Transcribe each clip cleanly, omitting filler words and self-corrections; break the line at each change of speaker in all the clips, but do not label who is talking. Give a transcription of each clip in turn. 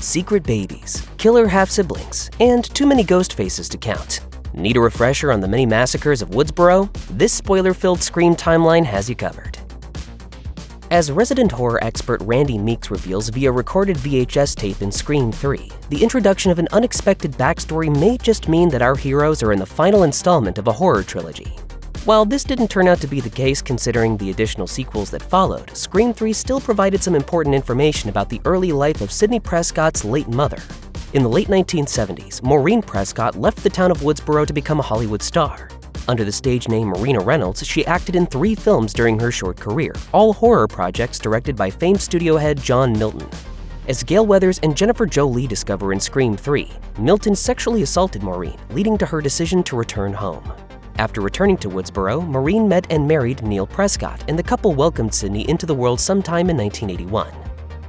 secret babies, killer half-siblings, and too many ghost faces to count. Need a refresher on the many massacres of Woodsboro? This spoiler-filled Scream timeline has you covered. As resident horror expert Randy Meeks reveals via recorded VHS tape in Scream 3, the introduction of an unexpected backstory may just mean that our heroes are in the final installment of a horror trilogy. While this didn't turn out to be the case considering the additional sequels that followed, Scream 3 still provided some important information about the early life of Sidney Prescott's late mother. In the late 1970s, Maureen Prescott left the town of Woodsboro to become a Hollywood star. Under the stage name Marina Reynolds, she acted in 3 films during her short career, all horror projects directed by famed studio head John Milton. As Gale Weathers and Jennifer Jo Lee discover in Scream 3, Milton sexually assaulted Maureen, leading to her decision to return home. After returning to Woodsboro, Maureen met and married Neil Prescott, and the couple welcomed Sidney into the world sometime in 1981.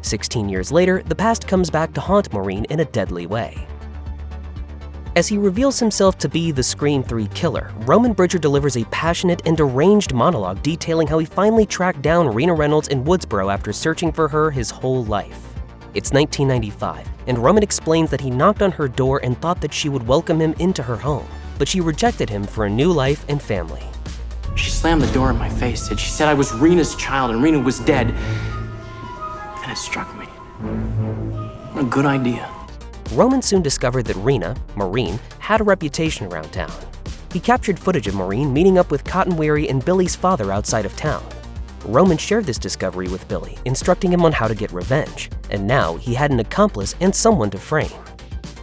16 years later, the past comes back to haunt Maureen in a deadly way. As he reveals himself to be the Scream 3 killer, Roman Bridger delivers a passionate and deranged monologue detailing how he finally tracked down Rena Reynolds in Woodsboro after searching for her his whole life. It's 1995, and Roman explains that he knocked on her door and thought that she would welcome him into her home, but she rejected him for a new life and family.
She slammed the door in my face, and she said I was Rena's child and Rena was dead. And it struck me. What a good idea.
Roman soon discovered that Rena, Maureen, had a reputation around town. He captured footage of Maureen meeting up with Cotton Weary and Billy's father outside of town. Roman shared this discovery with Billy, instructing him on how to get revenge, and now he had an accomplice and someone to frame.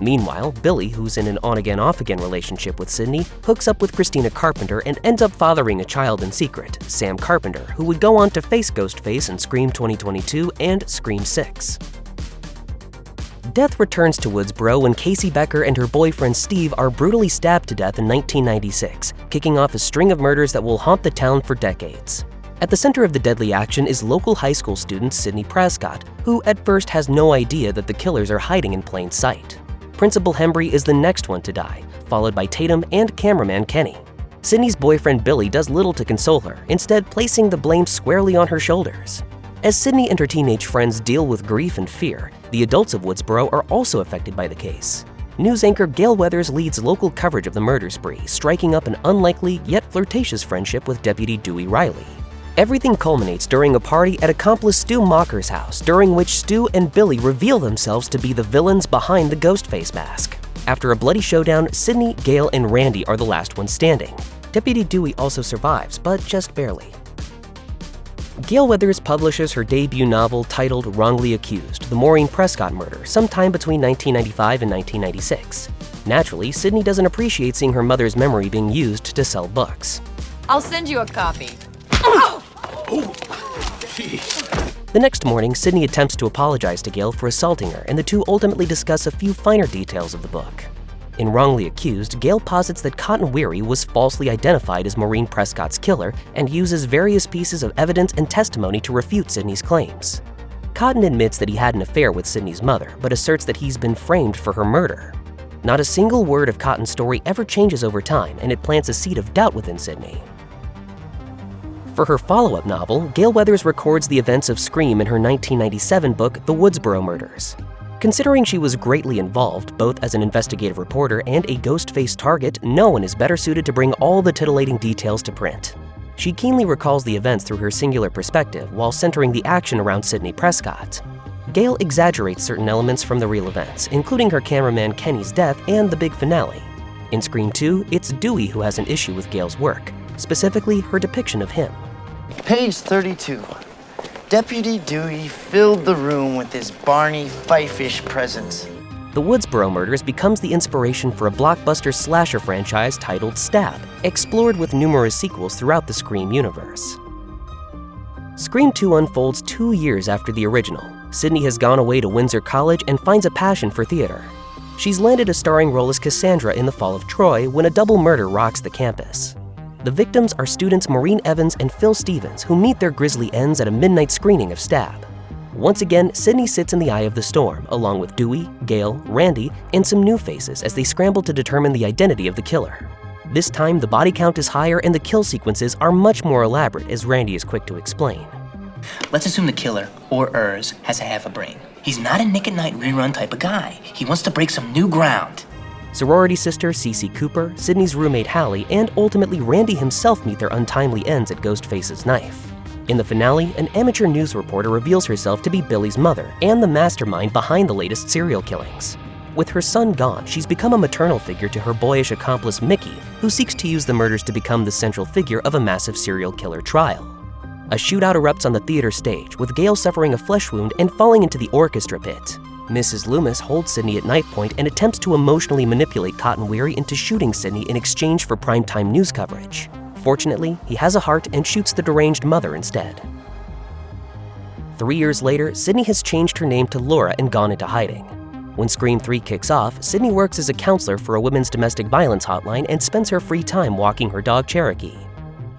Meanwhile, Billy, who's in an on-again, off-again relationship with Sidney, hooks up with Christina Carpenter and ends up fathering a child in secret, Sam Carpenter, who would go on to face Ghostface in Scream 2022 and Scream 6. Death returns to Woodsboro when Casey Becker and her boyfriend Steve are brutally stabbed to death in 1996, kicking off a string of murders that will haunt the town for decades. At the center of the deadly action is local high school student Sidney Prescott, who at first has no idea that the killers are hiding in plain sight. Principal Hembry is the next one to die, followed by Tatum and cameraman Kenny. Sidney's boyfriend Billy does little to console her, instead placing the blame squarely on her shoulders. As Sidney and her teenage friends deal with grief and fear, the adults of Woodsboro are also affected by the case. News anchor Gale Weathers leads local coverage of the murder spree, striking up an unlikely yet flirtatious friendship with Deputy Dewey Riley. Everything culminates during a party at accomplice Stu Mocker's house, during which Stu and Billy reveal themselves to be the villains behind the Ghostface mask. After a bloody showdown, Sidney, Gale, and Randy are the last ones standing. Deputy Dewey also survives, but just barely. Gale Weathers publishes her debut novel titled Wrongly Accused: The Maureen Prescott Murder sometime between 1995 and 1996. Naturally, Sidney doesn't appreciate seeing her mother's memory being used to sell books.
I'll send you a copy.
Oh, jeez.
The next morning, Sidney attempts to apologize to Gale for assaulting her, and the two ultimately discuss a few finer details of the book. In Wrongly Accused, Gale posits that Cotton Weary was falsely identified as Maureen Prescott's killer and uses various pieces of evidence and testimony to refute Sidney's claims. Cotton admits that he had an affair with Sidney's mother, but asserts that he's been framed for her murder. Not a single word of Cotton's story ever changes over time, and it plants a seed of doubt within Sidney. For her follow-up novel, Gale Weathers records the events of Scream in her 1997 book, The Woodsboro Murders. Considering she was greatly involved, both as an investigative reporter and a Ghostface target, no one is better suited to bring all the titillating details to print. She keenly recalls the events through her singular perspective while centering the action around Sidney Prescott. Gale exaggerates certain elements from the real events, including her cameraman Kenny's death and the big finale. In Scream 2, it's Dewey who has an issue with Gale's work, specifically her depiction of him.
Page 32. Deputy Dewey filled the room with his Barney Fife-ish presence.
The Woodsboro Murders becomes the inspiration for a blockbuster slasher franchise titled Stab, explored with numerous sequels throughout the Scream universe. Scream 2 unfolds 2 years after the original. Sidney has gone away to Windsor College and finds a passion for theater. She's landed a starring role as Cassandra in The Fall of Troy when a double murder rocks the campus. The victims are students Maureen Evans and Phil Stevens, who meet their grisly ends at a midnight screening of Stab. Once again, Sidney sits in the eye of the storm, along with Dewey, Gale, Randy, and some new faces as they scramble to determine the identity of the killer. This time, the body count is higher and the kill sequences are much more elaborate, as Randy is quick to explain.
Let's assume the killer, or has a half a brain. He's not a Nick at Night rerun type of guy. He wants to break some new ground.
Sorority sister Cece Cooper, Sydney's roommate Hallie, and ultimately Randy himself meet their untimely ends at Ghostface's knife. In the finale, an amateur news reporter reveals herself to be Billy's mother and the mastermind behind the latest serial killings. With her son gone, she's become a maternal figure to her boyish accomplice Mickey, who seeks to use the murders to become the central figure of a massive serial killer trial. A shootout erupts on the theater stage, with Gail suffering a flesh wound and falling into the orchestra pit. Mrs. Loomis holds Sydney at knife point and attempts to emotionally manipulate Cotton Weary into shooting Sydney in exchange for primetime news coverage. Fortunately, he has a heart and shoots the deranged mother instead. 3 years later, Sydney has changed her name to Laura and gone into hiding. When Scream 3 kicks off, Sydney works as a counselor for a women's domestic violence hotline and spends her free time walking her dog Cherokee.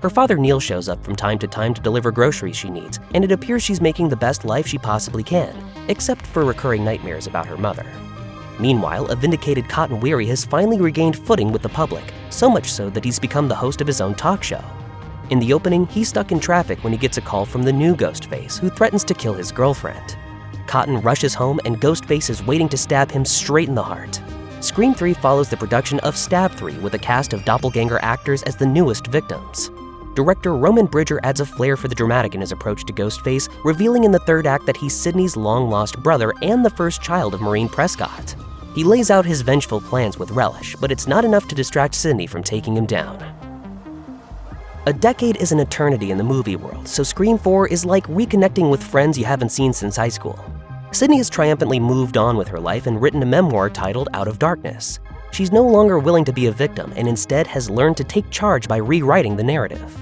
Her father Neil shows up from time to time to deliver groceries she needs, and it appears she's making the best life she possibly can, except for recurring nightmares about her mother. Meanwhile, a vindicated Cotton Weary has finally regained footing with the public, so much so that he's become the host of his own talk show. In the opening, he's stuck in traffic when he gets a call from the new Ghostface, who threatens to kill his girlfriend. Cotton rushes home and Ghostface is waiting to stab him straight in the heart. Scream 3 follows the production of Stab 3 with a cast of doppelganger actors as the newest victims. Director Roman Bridger adds a flair for the dramatic in his approach to Ghostface, revealing in the third act that he's Sydney's long-lost brother and the first child of Maureen Prescott. He lays out his vengeful plans with relish, but it's not enough to distract Sydney from taking him down. A decade is an eternity in the movie world, so Scream 4 is like reconnecting with friends you haven't seen since high school. Sydney has triumphantly moved on with her life and written a memoir titled Out of Darkness. She's no longer willing to be a victim and instead has learned to take charge by rewriting the narrative.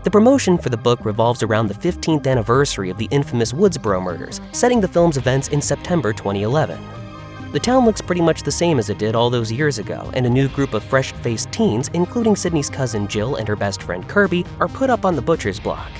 The promotion for the book revolves around the 15th anniversary of the infamous Woodsboro Murders, setting the film's events in September 2011. The town looks pretty much the same as it did all those years ago, and a new group of fresh-faced teens, including Sydney's cousin Jill and her best friend Kirby, are put up on the butcher's block.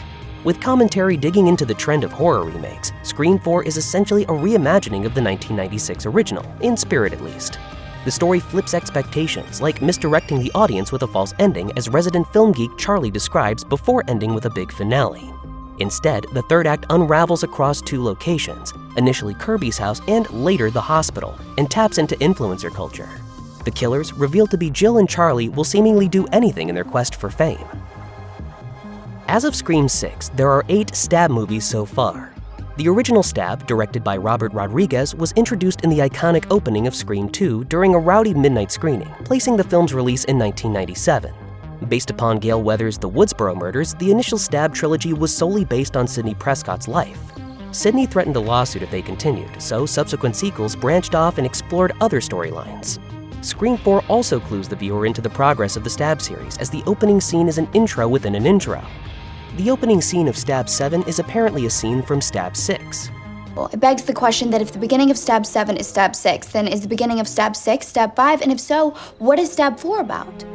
With commentary digging into the trend of horror remakes, Scream 4 is essentially a reimagining of the 1996 original, in spirit at least. The story flips expectations, like misdirecting the audience with a false ending, as resident film geek Charlie describes, before ending with a big finale. Instead, the third act unravels across 2 locations, initially Kirby's house and later the hospital, and taps into influencer culture. The killers, revealed to be Jill and Charlie, will seemingly do anything in their quest for fame. As of Scream 6, there are 8 Stab movies so far. The original Stab, directed by Robert Rodriguez, was introduced in the iconic opening of Scream 2 during a rowdy midnight screening, placing the film's release in 1997. Based upon Gale Weathers' The Woodsboro Murders, the initial Stab trilogy was solely based on Sidney Prescott's life. Sidney threatened a lawsuit if they continued, so subsequent sequels branched off and explored other storylines. Scream 4 also clues the viewer into the progress of the Stab series, as the opening scene is an intro within an intro. The opening scene of Stab 7 is apparently a scene from Stab 6.
Well, it begs the question that if the beginning of Stab 7 is Stab 6, then is the beginning of Stab 6 Stab 5? And if so, what is Stab 4 about?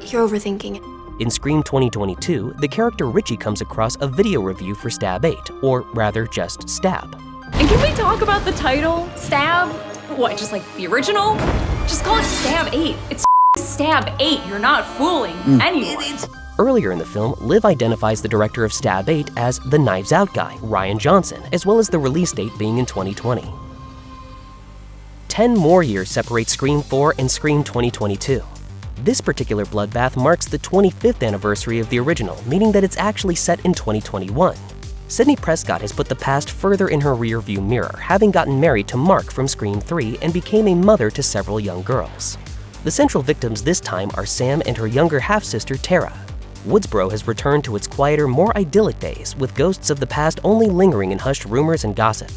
You're overthinking it.
In Scream 2022, the character Richie comes across a video review for Stab 8, or rather just Stab.
And can we talk about the title? Stab? What, just like the original? Just call it Stab 8. It's Stab 8. You're not fooling anyone.
Earlier in the film, Liv identifies the director of Stab 8 as the Knives Out guy, Rian Johnson, as well as the release date being in 2020. 10 more years separate Scream 4 and Scream 2022. This particular bloodbath marks the 25th anniversary of the original, meaning that it's actually set in 2021. Sidney Prescott has put the past further in her rearview mirror, having gotten married to Mark from Scream 3 and became a mother to several young girls. The central victims this time are Sam and her younger half-sister Tara. Woodsboro has returned to its quieter, more idyllic days, with ghosts of the past only lingering in hushed rumors and gossip.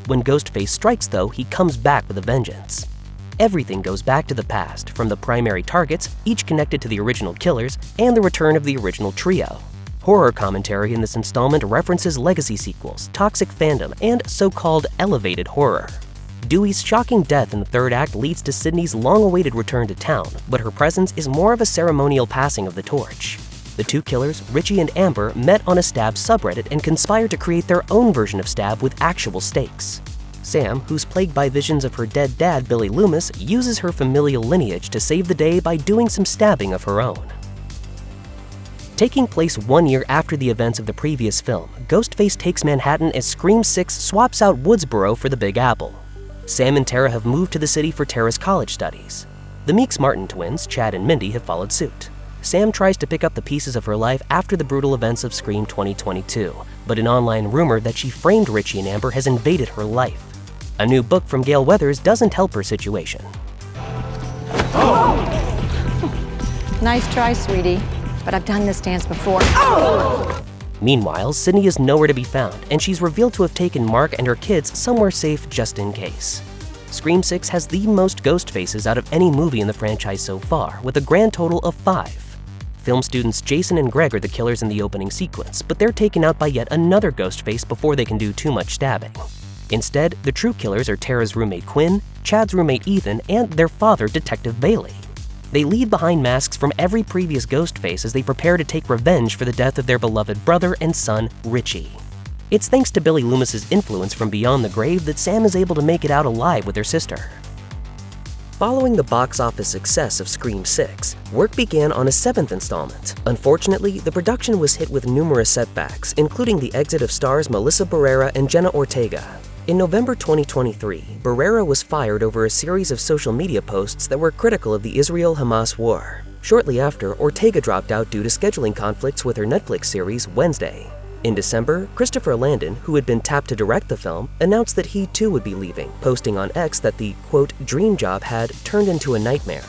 When Ghostface strikes, though, he comes back with a vengeance. Everything goes back to the past, from the primary targets, each connected to the original killers, and the return of the original trio. Horror commentary in this installment references legacy sequels, toxic fandom, and so-called elevated horror. Dewey's shocking death in the third act leads to Sydney's long-awaited return to town, but her presence is more of a ceremonial passing of the torch. The 2 killers, Richie and Amber, met on a Stab subreddit and conspired to create their own version of Stab with actual stakes. Sam, who's plagued by visions of her dead dad, Billy Loomis, uses her familial lineage to save the day by doing some stabbing of her own. Taking place 1 year after the events of the previous film, Ghostface takes Manhattan as Scream 6 swaps out Woodsboro for the Big Apple. Sam and Tara have moved to the city for Tara's college studies. The Meeks Martin twins, Chad and Mindy, have followed suit. Sam tries to pick up the pieces of her life after the brutal events of Scream 2022, but an online rumor that she framed Richie and Amber has invaded her life. A new book from Gale Weathers doesn't help her situation.
Nice try, sweetie, but I've done this dance before.
Meanwhile, Sydney is nowhere to be found, and she's revealed to have taken Mark and her kids somewhere safe just in case. Scream 6 has the most ghost faces out of any movie in the franchise so far, with a grand total of 5. Film students Jason and Greg are the killers in the opening sequence, but they're taken out by yet another ghost face before they can do too much stabbing. Instead, the true killers are Tara's roommate Quinn, Chad's roommate Ethan, and their father, Detective Bailey. They leave behind masks from every previous ghost face as they prepare to take revenge for the death of their beloved brother and son, Richie. It's thanks to Billy Loomis's influence from beyond the grave that Sam is able to make it out alive with her sister. Following the box office success of Scream 6, work began on a 7th installment. Unfortunately, the production was hit with numerous setbacks, including the exit of stars Melissa Barrera and Jenna Ortega. In November 2023, Barrera was fired over a series of social media posts that were critical of the Israel-Hamas war. Shortly after, Ortega dropped out due to scheduling conflicts with her Netflix series Wednesday. In December, Christopher Landon, who had been tapped to direct the film, announced that he too would be leaving, posting on X that the, quote, dream job had turned into a nightmare.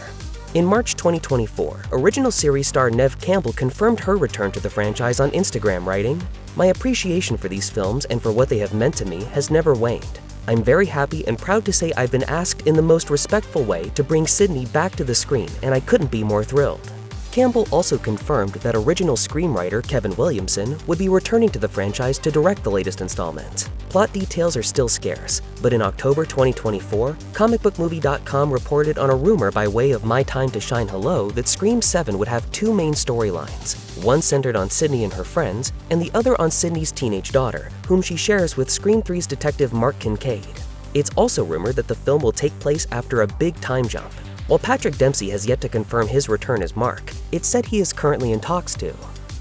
In March 2024, original series star Neve Campbell confirmed her return to the franchise on Instagram, writing, "My appreciation for these films and for what they have meant to me has never waned. I'm very happy and proud to say I've been asked in the most respectful way to bring Sydney back to the screen, and I couldn't be more thrilled." Campbell also confirmed that original screenwriter Kevin Williamson would be returning to the franchise to direct the latest installment. Plot details are still scarce, but in October 2024, comicbookmovie.com reported on a rumor by way of My Time to Shine Hello that Scream 7 would have 2 main storylines, one centered on Sydney and her friends, and the other on Sydney's teenage daughter, whom she shares with Scream 3's detective Mark Kincaid. It's also rumored that the film will take place after a big time jump. While Patrick Dempsey has yet to confirm his return as Mark, it's said he is currently in talks too.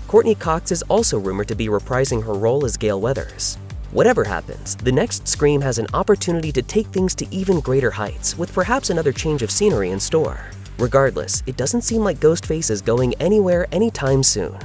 Courtney Cox is also rumored to be reprising her role as Gale Weathers. Whatever happens, the next Scream has an opportunity to take things to even greater heights, with perhaps another change of scenery in store. Regardless, it doesn't seem like Ghostface is going anywhere anytime soon.